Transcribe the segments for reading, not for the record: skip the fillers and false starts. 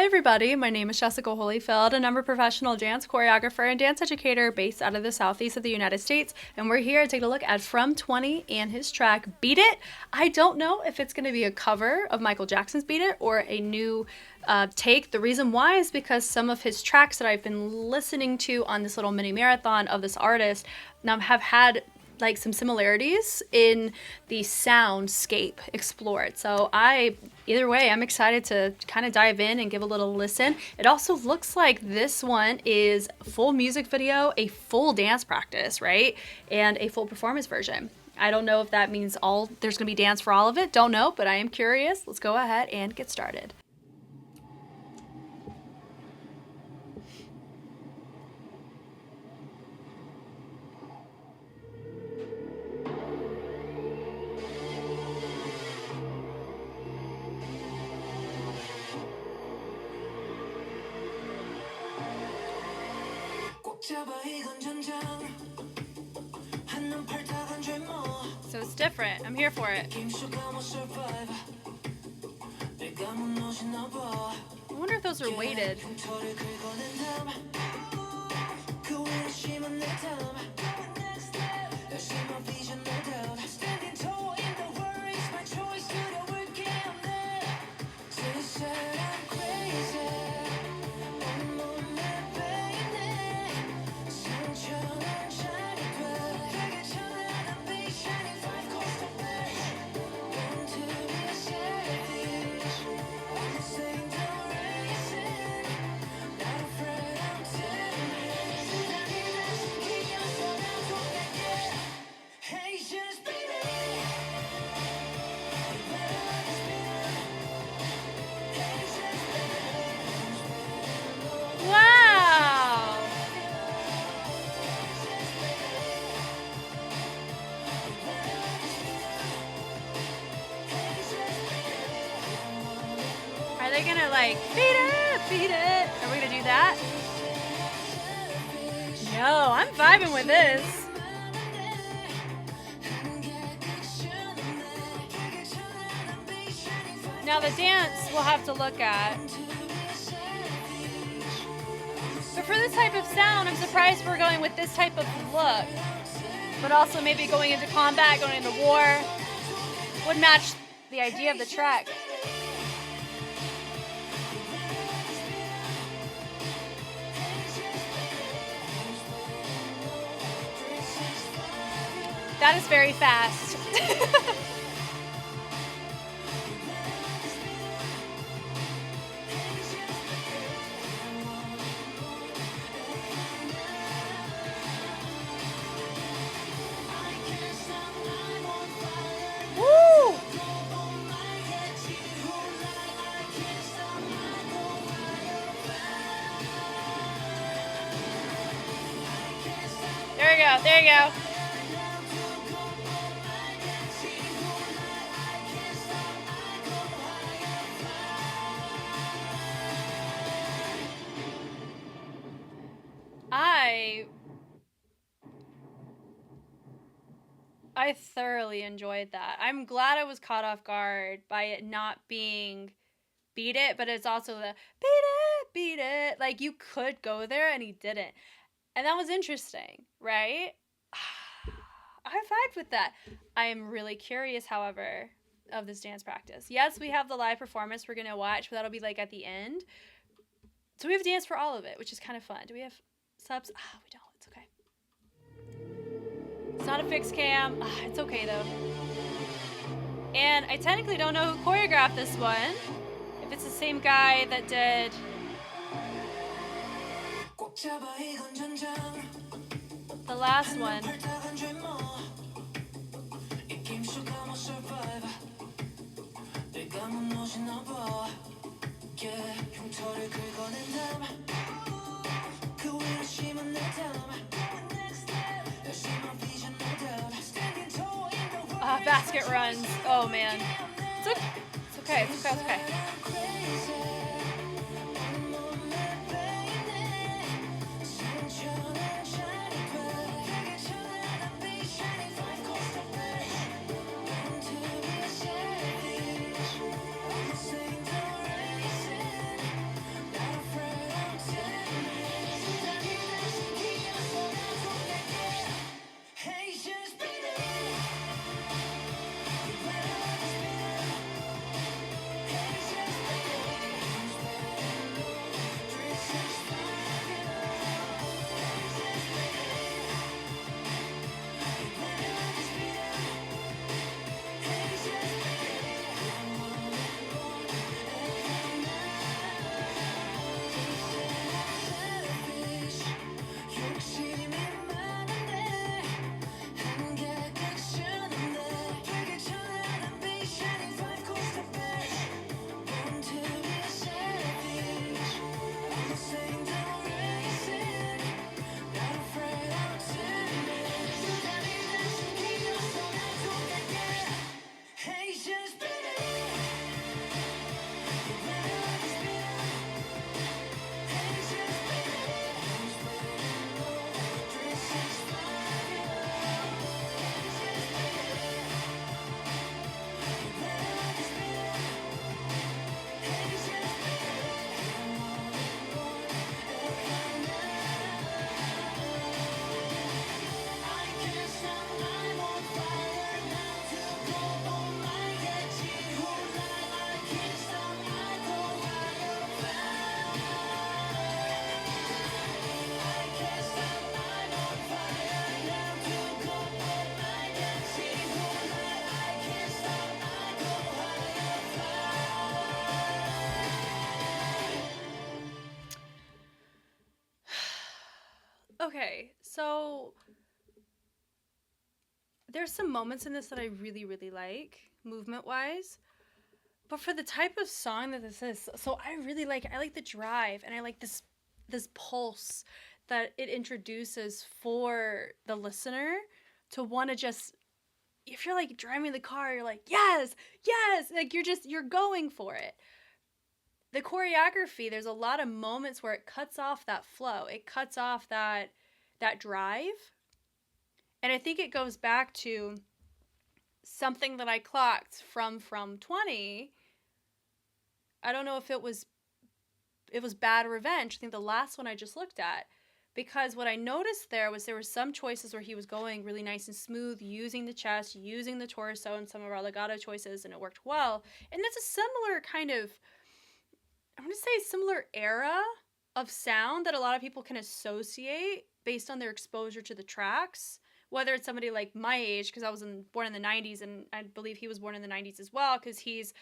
Hi everybody, my name is Jessica Holyfield and I'm a professional dance choreographer and dance educator based out of the southeast of the United States, and we're here to take a look at From20 and his track Beat It. I don't know if it's going to be a cover of Michael Jackson's Beat It or a new take. The reason why is because some of his tracks that I've been listening to on this little mini marathon of this artist have had like some similarities in the soundscape explored. So either way, I'm excited to kind of dive in and give a little listen. It also looks like this one is full music video, a full dance practice, right? And a full performance version. I don't know if that means there's gonna be dance for all of it. Don't know, but I am curious. Let's go ahead and get started. So it's different. I'm here for it. I wonder if those are weighted. Wow! Are they gonna like beat it, beat it? Are we gonna do that? No, I'm vibing with this. Now the dance we'll have to look at. But for this type of sound, I'm surprised we're going with this type of look. But also maybe going into combat, going into war, would match the idea of the track. That is very fast. Woo! There you go, there you go. I thoroughly enjoyed that. I'm glad I was caught off guard by it not being beat it, but it's also the beat it. Like you could go there and he didn't. And that was interesting, right? I vibed with that. I am really curious, however, of this dance practice. Yes, we have the live performance we're going to watch, but that'll be like at the end. So we have dance for all of it, which is kind of fun. Do we have subs? We don't. It's okay. It's not a fixed cam. It's okay though. And I technically don't know who choreographed this one. If it's the same guy that did the last one. Basket runs. Oh man. It's okay. It's okay. It's okay. It's okay. Okay, so there's some moments in this that I really, really like, movement-wise. But for the type of song that this is, so I like the drive, and I like this pulse that it introduces for the listener to want to just, if you're like driving the car, you're like, yes, yes, like you're going for it. The choreography, there's a lot of moments where it cuts off that flow. It cuts off that drive. And I think it goes back to something that I clocked from 20. I don't know if it was Bad Revenge. I think the last one I just looked at. Because what I noticed there were some choices where he was going really nice and smooth, using the chest, using the torso, and some of our legato choices, and it worked well. And that's a similar kind of, I'm going to say similar era of sound that a lot of people can associate based on their exposure to the tracks. Whether it's somebody like my age, because I was born in the 90s, and I believe he was born in the 90s as well, because he's,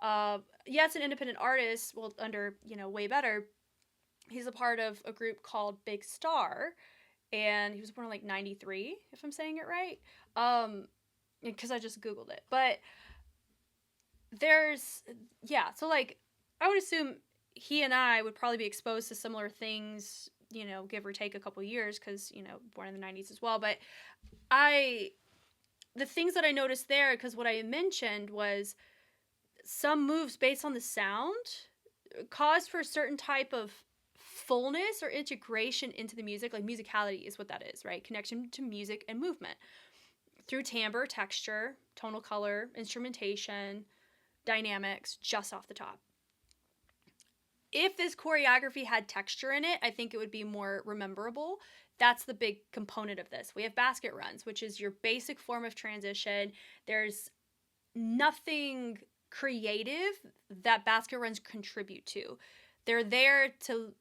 it's an independent artist, well, under, Way Better. He's a part of a group called Big Star, and he was born in like 93, if I'm saying it right. Because I just Googled it. But so like, I would assume he and I would probably be exposed to similar things, give or take a couple years, because, born in the 90s as well. But the things that I noticed there, because what I mentioned was some moves based on the sound cause for a certain type of fullness or integration into the music. Like musicality is what that is, right? Connection to music and movement through timbre, texture, tonal color, instrumentation, dynamics, just off the top. If this choreography had texture in it, I think it would be more rememberable. That's the big component of this. We have basket runs, which is your basic form of transition. There's nothing creative that basket runs contribute to. They're there to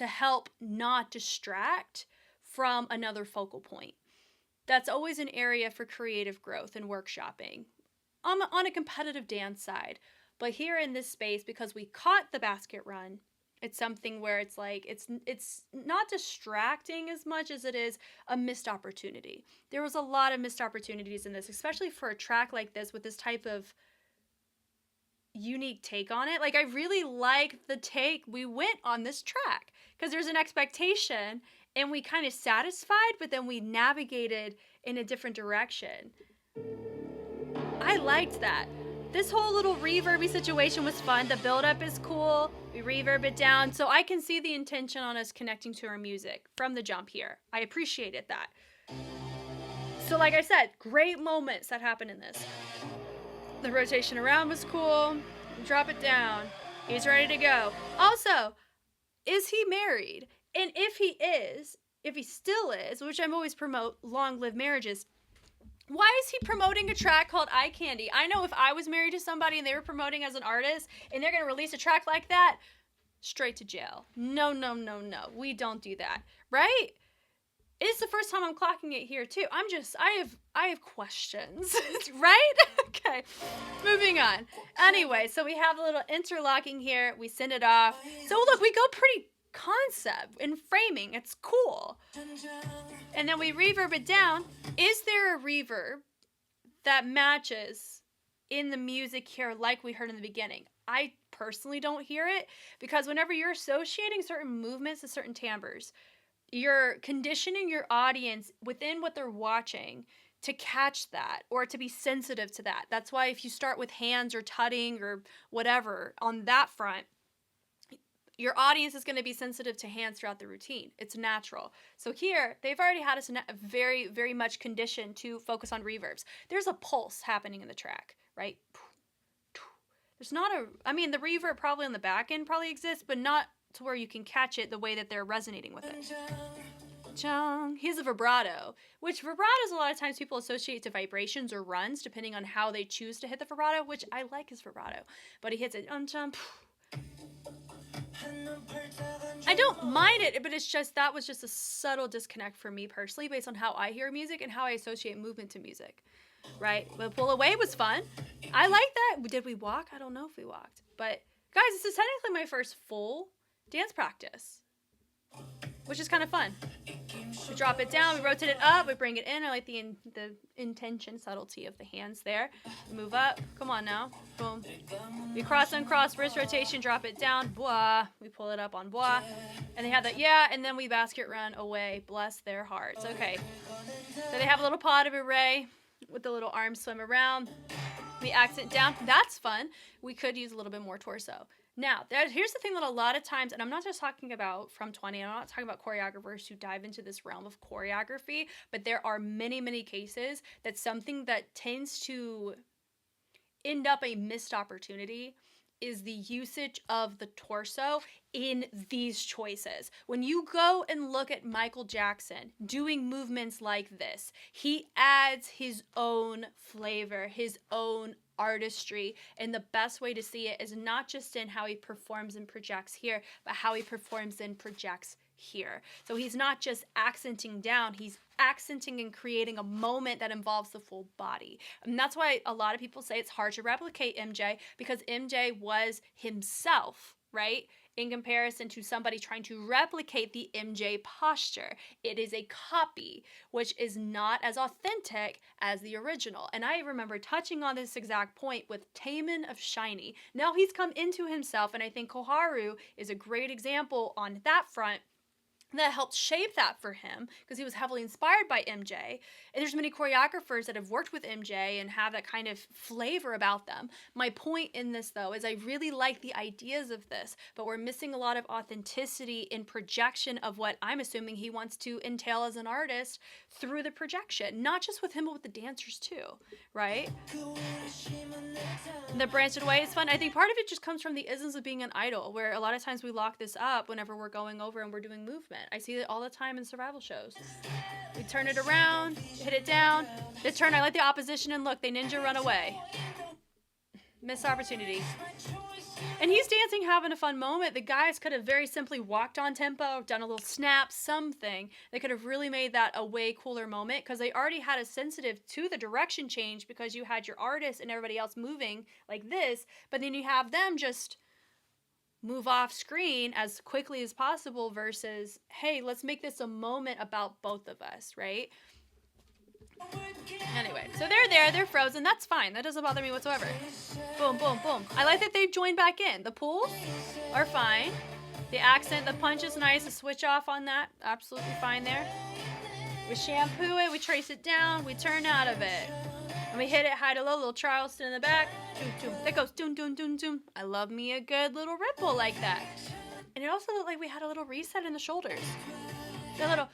help not distract from another focal point. That's always an area for creative growth and workshopping on a competitive dance side. But here in this space, because we caught the basket run, it's something where it's like, it's not distracting as much as it is a missed opportunity. There was a lot of missed opportunities in this, especially for a track like this with this type of unique take on it. Like, I really like the take we went on this track, because there's an expectation and we kind of satisfied, but then we navigated in a different direction. I liked that. This whole little reverby situation was fun. The build-up is cool. We reverb it down. So I can see the intention on us connecting to our music from the jump here. I appreciated that. So like I said, great moments that happened in this. The rotation around was cool. Drop it down. He's ready to go. Also, is he married? And if he still is, which I'm always promote long-lived marriages, why is he promoting a track called Eye Candy? I know if I was married to somebody and they were promoting as an artist and they're going to release a track like that, straight to jail. No. We don't do that. Right? It's the first time I'm clocking it here too. I have questions. Right? Okay. Moving on. Anyway, so we have a little interlocking here. We send it off. So look, we go pretty concept in framing. It's cool. And then we reverb it down. Is there a reverb that matches in the music here like we heard in the beginning? I personally don't hear it, because whenever you're associating certain movements to certain timbres, you're conditioning your audience within what they're watching to catch that or to be sensitive to that. That's why if you start with hands or tutting or whatever on that front, your audience is going to be sensitive to hands throughout the routine. It's natural. So here, they've already had us very, very much conditioned to focus on reverbs. There's a pulse happening in the track, right? There's not the reverb probably on the back end probably exists, but not to where you can catch it the way that they're resonating with it. Chung. He has a vibrato, which vibratos a lot of times people associate to vibrations or runs, depending on how they choose to hit the vibrato, which I like his vibrato. But he hits it, I don't mind it, but that was just a subtle disconnect for me personally based on how I hear music and how I associate movement to music, right? But Pull Away was fun. I like that. Did we walk? I don't know if we walked. But guys, this is technically my first full dance practice. which is kind of fun. We drop it down, we rotate it up, we bring it in. I like the intention, subtlety of the hands there. We move up, come on now, boom. We cross, uncross, wrist rotation, drop it down, bois. We pull it up on bois. And they have that, yeah, and then we basket run away, bless their hearts. Okay, so they have a little pot of array with the little arms swim around. We accent down, that's fun. We could use a little bit more torso. Now, here's the thing that a lot of times, and I'm not just talking about from 20, I'm not talking about choreographers who dive into this realm of choreography, but there are many, many cases that something that tends to end up a missed opportunity is the usage of the torso in these choices. When you go and look at Michael Jackson doing movements like this, he adds his own flavor, his own artistry, and the best way to see it is not just in how he performs and projects here, but how he performs and projects here. So he's not just accenting down, he's accenting and creating a moment that involves the full body. And that's why a lot of people say it's hard to replicate MJ, because MJ was himself, right? In comparison to somebody trying to replicate the MJ posture. It is a copy, which is not as authentic as the original. And I remember touching on this exact point with Taman of Shiny. Now he's come into himself, and I think Koharu is a great example on that front that helped shape that for him, because he was heavily inspired by MJ. And there's many choreographers that have worked with MJ and have that kind of flavor about them. My point in this, though, is I really like the ideas of this, but we're missing a lot of authenticity in projection of what I'm assuming he wants to entail as an artist through the projection. Not just with him, but with the dancers too, right? The branched away is fun. I think part of it just comes from the isms of being an idol, where a lot of times we lock this up whenever we're going over and we're doing movement. I see it all the time in survival shows. We turn it around, hit it down. The turn, I like the opposition, and look, they ninja run away. Missed opportunity. And he's dancing, having a fun moment. The guys could have very simply walked on tempo, done a little snap, something. They could have really made that a way cooler moment, because they already had a sensitive to the direction change, because you had your artist and everybody else moving like this, but then you have them just move off screen as quickly as possible versus, hey, let's make this a moment about both of us, right? Anyway, so they're there, they're frozen, that's fine. That doesn't bother me whatsoever. Boom, boom, boom. I like that they've joined back in. The pulls are fine. The accent, the punch is nice. The switch off on that, absolutely fine there. We shampoo it, we trace it down, we turn out of it. And we hit it high to low, little Charleston in the back. That goes doom, doom, doom, doom. I love me a good little ripple like that. And it also looked like we had a little reset in the shoulders. A little,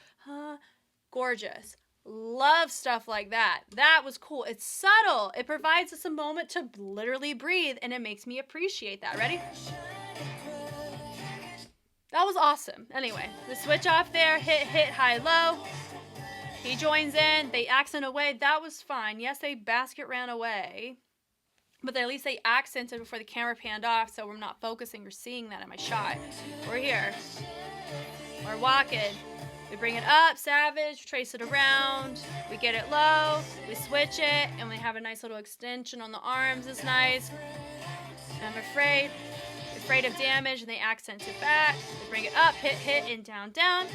gorgeous. Love stuff like that. That was cool. It's subtle. It provides us a moment to literally breathe, and it makes me appreciate that. Ready? That was awesome. Anyway, the switch off there, hit, high, low. He joins in, they accent away, that was fine. Yes, they basket ran away, but at least they accented before the camera panned off, so we're not focusing or seeing that in my shot. We're here. We're walking. We bring it up, savage, trace it around, we get it low, we switch it, and we have a nice little extension on the arms, it's nice. And I'm afraid of damage, and they accent it back. They bring it up, hit, and down, down.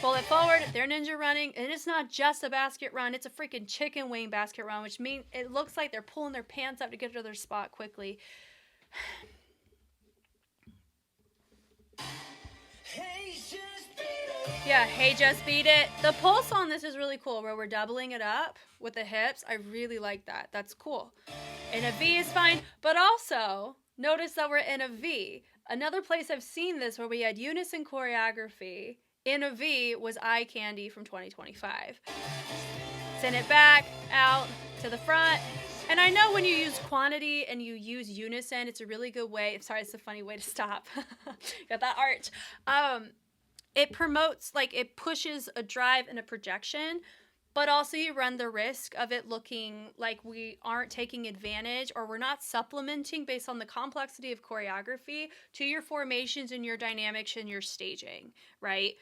Pull it forward, they're ninja running, and it's not just a basket run, it's a freaking chicken wing basket run, which means it looks like they're pulling their pants up to get to their spot quickly. Yeah, hey, just beat it. The pulse on this is really cool, where we're doubling it up with the hips. I really like that. That's cool. And a V is fine, but also notice that we're in a V. Another place I've seen this where we had unison choreography in a V was Eye Candy from 2025. Send it back, out, to the front. And I know when you use quantity and you use unison, it's a really good way. Sorry, it's a funny way to stop. Got that arch. It promotes, like, it pushes a drive and a projection, but also you run the risk of it looking like we aren't taking advantage, or we're not supplementing based on the complexity of choreography to your formations and your dynamics and your staging, right?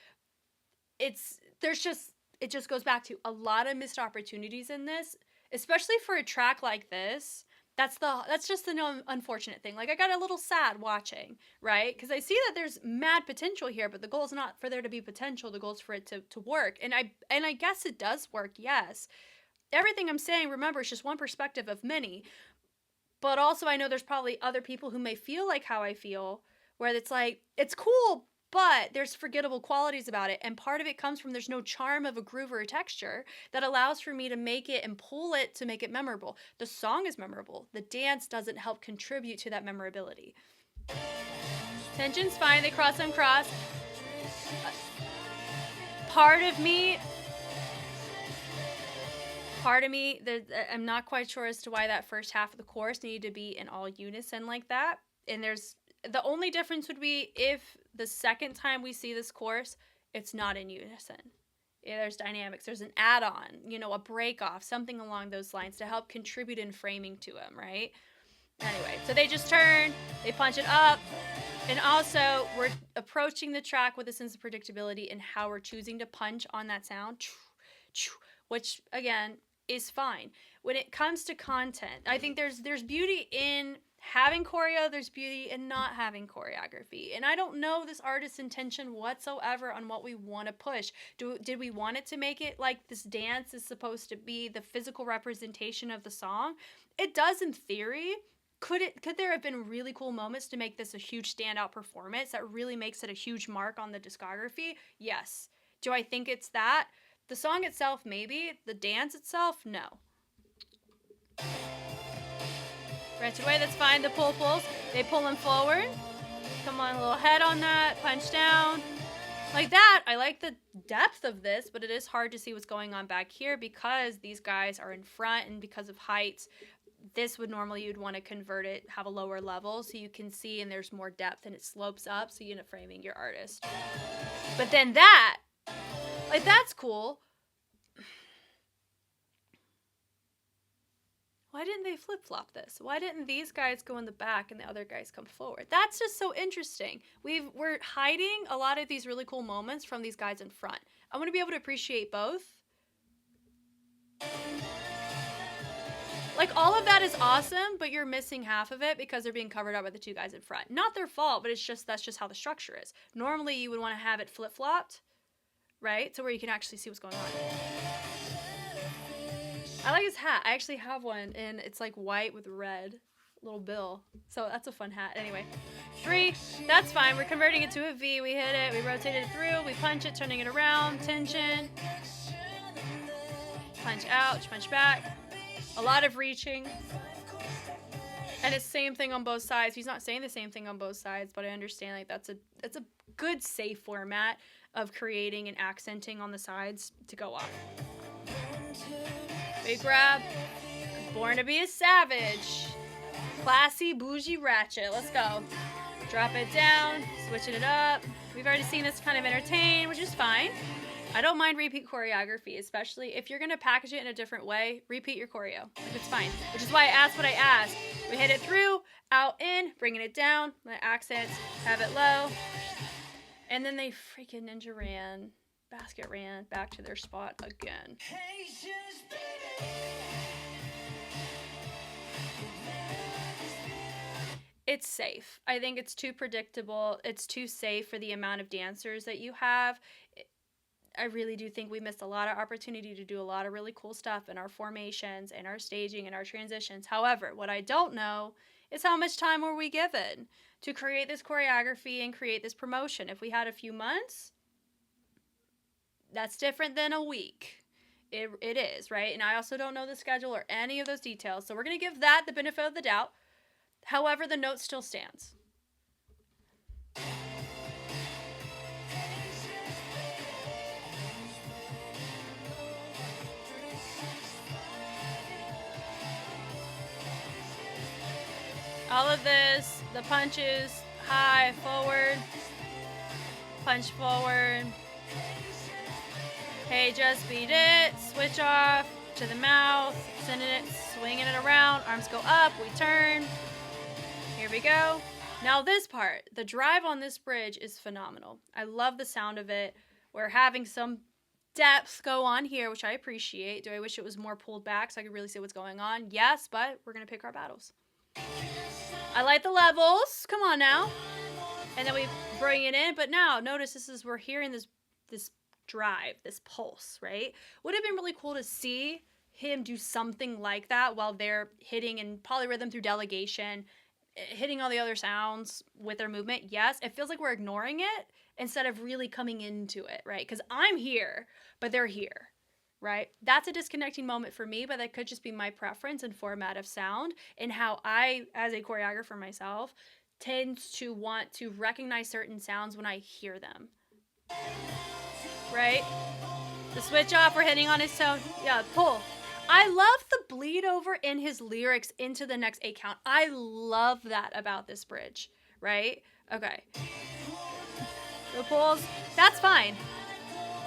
It just goes back to a lot of missed opportunities in this, especially for a track like this That's just the unfortunate thing. Like, I got a little sad watching, right? Because I see that there's mad potential here, but the goal is not for there to be potential. The goal is for it to work. And I guess it does work, yes. Everything I'm saying, remember, is just one perspective of many. But also, I know there's probably other people who may feel like how I feel, where it's like, it's cool, but there's forgettable qualities about it. And part of it comes from there's no charm of a groove or a texture that allows for me to make it and pull it to make it memorable. The song is memorable. The dance doesn't help contribute to that memorability. Tension's fine. They cross on cross. Part of me, I'm not quite sure as to why that first half of the chorus needed to be in all unison like that. And the only difference would be if the second time we see this chorus, it's not in unison. Yeah, there's dynamics. There's an add-on, a break off, something along those lines to help contribute in framing to them, right? Anyway, so they just turn, they punch it up, and also we're approaching the track with a sense of predictability in how we're choosing to punch on that sound, which, again, is fine. When it comes to content, I think there's beauty in having choreo, there's beauty in not having choreography. And I don't know this artist's intention whatsoever on what we want to push. Did we want it to make it like this dance is supposed to be the physical representation of the song? It does in theory. Could there have been really cool moments to make this a huge standout performance that really makes it a huge mark on the discography? Yes. Do I think it's that? The song itself, maybe. The dance itself, no. Ratchet away, that's fine. The pulls. They pull him forward. Come on, a little head on that. Punch down. Like that. I like the depth of this, but it is hard to see what's going on back here because these guys are in front and because of heights. This would normally, you'd want to convert it, have a lower level so you can see and there's more depth and it slopes up so you end up framing your artist. But then that, like, that's cool. Why didn't they flip-flop this? Why didn't these guys go in the back and the other guys come forward? That's just so interesting. We're hiding a lot of these really cool moments from these guys in front. I want to be able to appreciate both. Like, all of that is awesome, but you're missing half of it because they're being covered up by the two guys in front. Not their fault, but that's just how the structure is. Normally, you would want to have it flip-flopped, right? So where you can actually see what's going on. I like his hat. I actually have one, and it's like white with red. Little bill. So that's a fun hat. Anyway, 3, that's fine. We're converting it to a V. We hit it. We rotate it through. We punch it, turning it around. Tension. Punch out, punch back. A lot of reaching. And it's the same thing on both sides. He's not saying the same thing on both sides, but I understand like that's a good safe format of creating and accenting on the sides to go off. Big grab. Born to be a savage. Classy, bougie, ratchet. Let's go. Drop it down. Switching it up. We've already seen this kind of entertain, which is fine. I don't mind repeat choreography, especially if you're going to package it in a different way. Repeat your choreo. Like, it's fine. Which is why I asked what I asked. We hit it through, out, in, bringing it down. The accents, have it low. And then they freaking ninja ran. Basket ran back to their spot again. It's safe. I think it's too predictable. It's too safe for the amount of dancers that you have. I really do think we missed a lot of opportunity to do a lot of really cool stuff in our formations and our staging and our transitions. However, what I don't know is how much time were we given to create this choreography and create this promotion. If we had a few months, that's different than a week. It is, right? And I also don't know the schedule or any of those details. So we're going to give that the benefit of the doubt. However, the note still stands. All of this, the punches, high, forward, punch forward. Hey, just beat it. Switch off to the mouth. Sending it, swinging it around. Arms go up. We turn. Here we go. Now this part, the drive on this bridge is phenomenal. I love the sound of it. We're having some depth go on here, which I appreciate. Do I wish it was more pulled back so I could really see what's going on? Yes, but we're going to pick our battles. I like the levels. Come on now. And then we bring it in. But now, notice we're hearing this drive, this pulse, right? Would have been really cool to see him do something like that while they're hitting in polyrhythm through delegation, hitting all the other sounds with their movement. Yes, it feels like we're ignoring it instead of really coming into it, right? Because I'm here, but they're here, right? That's a disconnecting moment for me, but that could just be my preference and format of sound and how I, as a choreographer myself, tends to want to recognize certain sounds when I hear them, right? The switch off, we're hitting on his tone. Yeah, pull. I love the bleed over in his lyrics into the next 8 count. I love that about this bridge, right? Okay. The pulls, that's fine.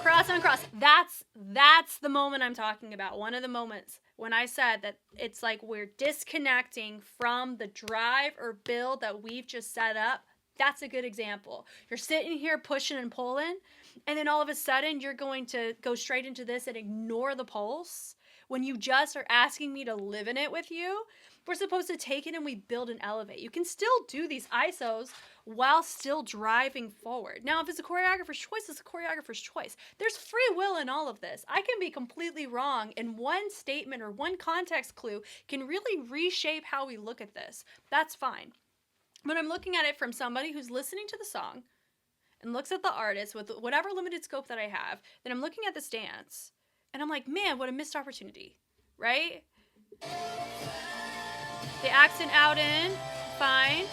Cross on cross. That's the moment I'm talking about. One of the moments when I said that it's like we're disconnecting from the drive or build that we've just set up. That's a good example. You're sitting here pushing and pulling, and then all of a sudden you're going to go straight into this and ignore the pulse when you just are asking me to live in it with you. We're supposed to take it and we build and elevate. You can still do these ISOs while still driving forward. Now, if it's a choreographer's choice, it's a choreographer's choice. There's free will in all of this. I can be completely wrong, and one statement or one context clue can really reshape how we look at this. That's fine. But I'm looking at it from somebody who's listening to the song and looks at the artist with whatever limited scope that I have, then I'm looking at this dance and I'm like, man, what a missed opportunity, right? The accent out in, fine.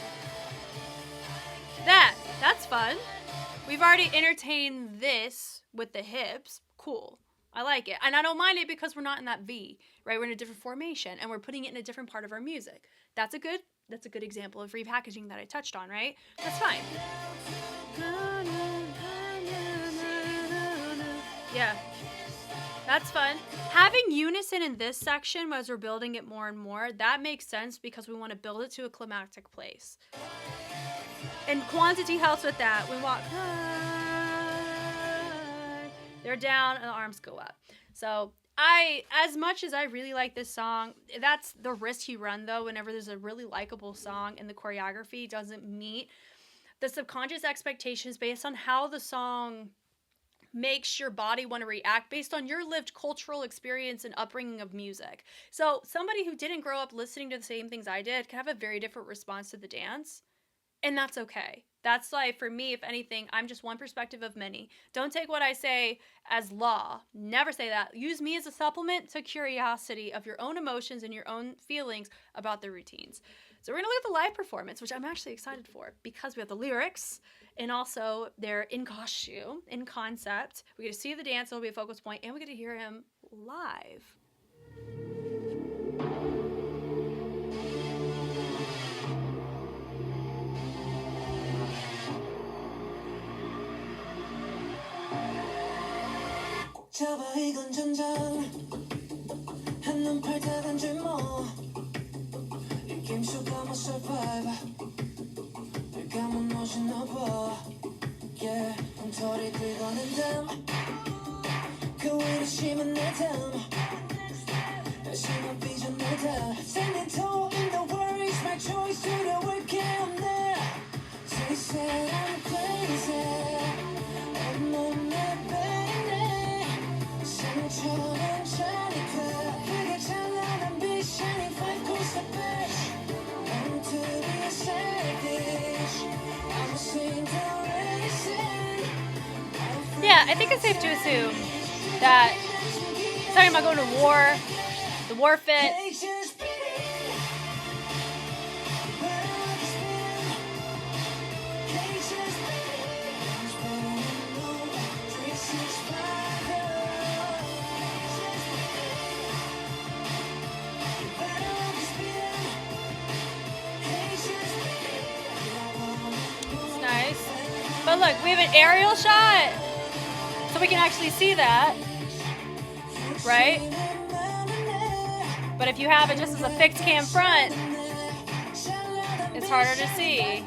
That's fun. We've already entertained this with the hips, cool. I like it. And I don't mind it because we're not in that V, right? We're in a different formation and we're putting it in a different part of our music. That's a good example of repackaging that I touched on, right? That's fine. Yeah. That's fun. Having unison in this section as we're building it more and more, that makes sense because we want to build it to a climactic place. And quantity helps with that. We walk high. They're down and the arms go up. So as much as I really like this song, that's the risk you run though whenever there's a really likable song and the choreography doesn't meet the subconscious expectations based on how the song makes your body want to react based on your lived cultural experience and upbringing of music. So somebody who didn't grow up listening to the same things I did can have a very different response to the dance, and that's okay. That's like, for me, if anything, I'm just one perspective of many. Don't take what I say as law. Never say that. Use me as a supplement to curiosity of your own emotions and your own feelings about the routines. So we're going to look at the live performance, which I'm actually excited for because we have the lyrics and also they're in costume, in concept. We get to see the dance, it'll be a focus point, and we get to hear him live. 잡아 이건 전장 한눈 팔다간 줄모 이 게임 속 I'm a survivor 내가 못 놓으시나 봐 Yeah 엉터리 긁어낸 담 그 위로 심은 내 담 다시마 빚은 내 담 Standing tall in the world is my choice 두려울 게 없네 They said I'm crazy 온몸에 상처는 차니까 그게 찬란한 빛 shining five goes the best I'm to be a savage I'm a single racing Yeah, I think it's safe to assume that he's talking about going to war, the war fit. But look, we have an aerial shot, so we can actually see that, right? But if you have it just as a fixed cam front, it's harder to see.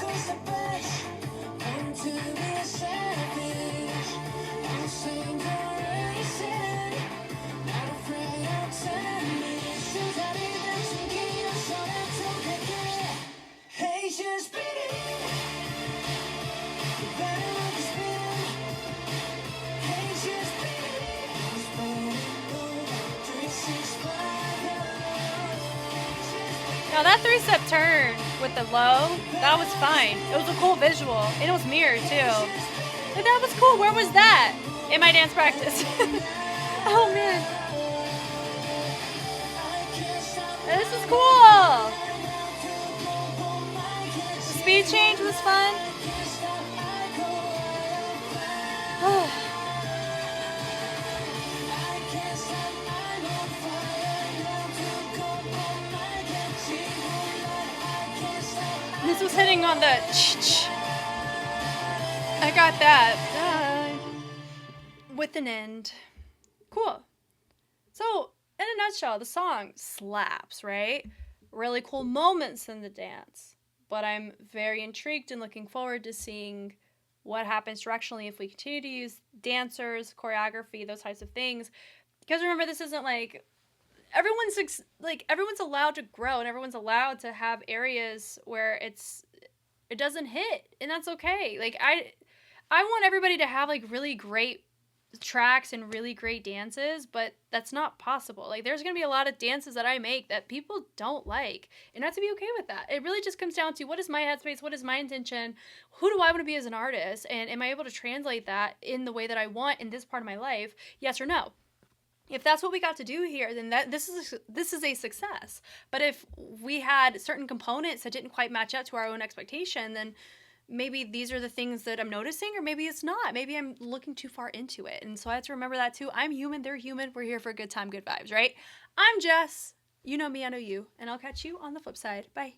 Now that three-step turn with the low, that was fine. It was a cool visual, and it was mirrored too. Like, that was cool. Where was that in my dance practice? Oh man, this is cool. The speed change was fun. This was hitting on the ch-ch. I got that. With an end. Cool. So, in a nutshell, the song slaps, right? Really cool moments in the dance. But I'm very intrigued and looking forward to seeing what happens directionally if we continue to use dancers, choreography, those types of things. Because remember, this isn't like everyone's allowed to grow, and everyone's allowed to have areas where it doesn't hit, and that's okay. Like I want everybody to have like really great tracks and really great dances, but that's not possible. Like, there's gonna be a lot of dances that I make that people don't like, and I have to be okay with that. It really just comes down to, what is my headspace, what is my intention, who do I want to be as an artist, and am I able to translate that in the way that I want in this part of my life, yes or no? If that's what we got to do here, then this is a success. But if we had certain components that didn't quite match up to our own expectation, then maybe these are the things that I'm noticing, or maybe it's not. Maybe I'm looking too far into it. And so I have to remember that too. I'm human, they're human. We're here for a good time, good vibes, right? I'm Jess. You know me, I know you. And I'll catch you on the flip side. Bye.